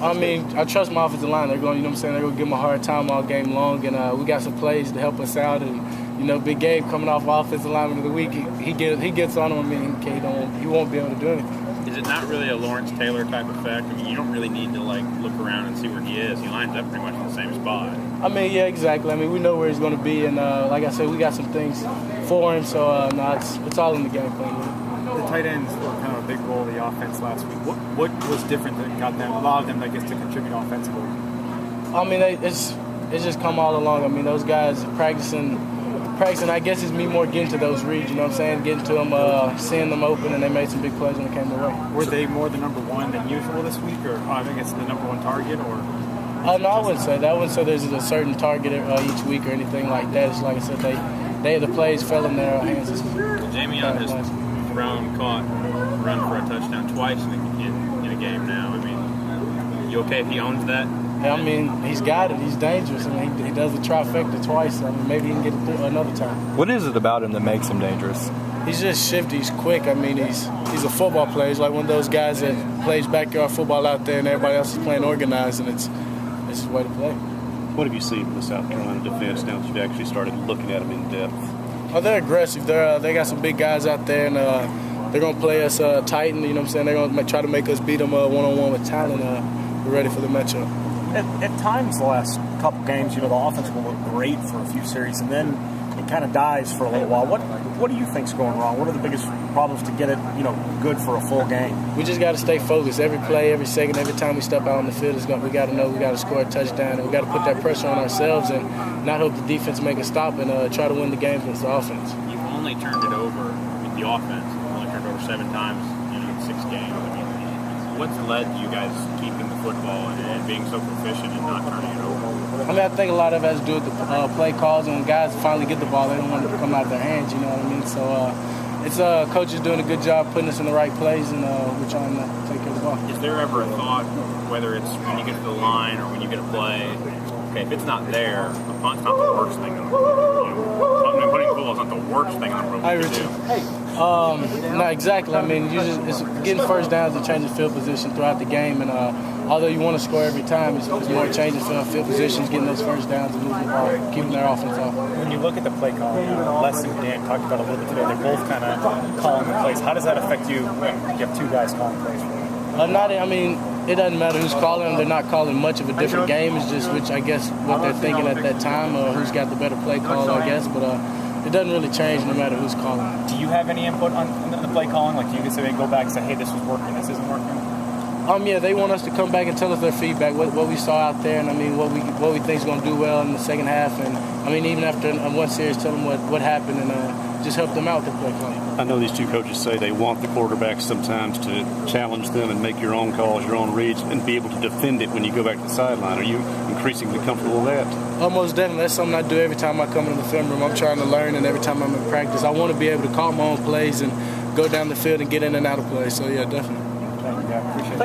I mean, I trust my offensive line. They're going, you know what I'm saying, they're going to give them a hard time all game long, and we got some plays to help us out. And you know, Big Gabe coming off offensive lineman of the week, he gets on him. I mean, he won't be able to do anything. Is it not really a Lawrence Taylor type effect? I mean, you don't really need to like look around and see where he is. He lines up pretty much in the same spot. I mean, yeah, exactly. I mean, we know where he's going to be, and like I said, we got some things for him. So no, it's all in the game plan. The tight ends were kind of a big role of the offense last week. What was different that got them, allowed them, I guess, to contribute offensively? I mean, it's just come all along. I mean, those guys practicing. I guess it's me more getting to those reads. You know what I'm saying? Getting to them, seeing them open, and they made some big plays when it came their way. Were they more the number one than usual this week, or I think it's the number one target, or? No, I wouldn't say that. I wouldn't say there's a certain target each week or anything like that. It's like I said, the plays fell in their hands. Jamie on his caught, run for a touchdown twice in a game now. I mean, you okay if he owns that? Yeah, I mean, he's got it. He's dangerous. I mean, he does the trifecta twice. I mean, maybe he can get it another time. What is it about him that makes him dangerous? He's just shifty. He's quick. I mean, he's a football player. He's like one of those guys that plays backyard football out there, and everybody else is playing organized, and it's his way to play. What have you seen from the South Carolina defense now that you've actually started looking at them in depth? Oh, they're aggressive. They got some big guys out there, and they're going to play us tight, and you know what I'm saying? They're going to try to make us beat them one-on-one with talent. We're ready for the matchup. At times, the last couple games, you know, the offense will look great for a few series, and then it kind of dies for a little while. What do you think's going wrong? What are the biggest problems to get it, you know, good for a full game? We just got to stay focused. Every play, every second, every time we step out on the field, we got to know we got to score a touchdown, and we got to put that pressure on ourselves and not hope the defense make a stop and try to win the game against the offense. You've only turned it over with the offense. You've only turned it over 7 times, you know, in 6 games. I mean, what's led to you guys keeping the football and being so proficient and not turning it over? I mean, I think a lot of it has to do with the play calls, and when guys finally get the ball, they don't want it to come out of their hands, you know what I mean? So it's coaches doing a good job putting us in the right plays, and we're trying to take care of the ball. Is there ever a thought, whether it's when you get to the line or when you get a play, okay, if it's not there, the punt's not the worst thing in the world. You know, putting the football is not the worst thing in the world to do. No, exactly. I mean, it's getting first downs and changing field position throughout the game, and although you want to score every time, it's more changing field positions, getting those first downs and moving the ball, keeping their offense off. When you look at the play calling, Les and Dan talked about it a little bit today. They're both kind of calling the plays. How does that affect you when you have 2 guys calling plays for you? I mean, it doesn't matter who's calling them. They're not calling much of a different game. It's just what they're thinking at that time, or who's got the better play call, I guess. But it doesn't really change no matter who's calling. Do you have any input on the play calling? Like, do you say go back and say, hey, this was working, this isn't working? Yeah, they want us to come back and tell us their feedback, what we saw out there, and I mean what we think is going to do well in the second half, and I mean even after one series, tell them what happened and just help them out with the play calling. I know these 2 coaches say they want the quarterbacks sometimes to challenge them and make your own calls, your own reads, and be able to defend it when you go back to the sideline. Are you increasingly comfortable with that? Almost definitely. That's something I do every time I come into the film room. I'm trying to learn, and every time I'm in practice, I want to be able to call my own plays and go down the field and get in and out of plays. So yeah, definitely. Thank you. I appreciate it.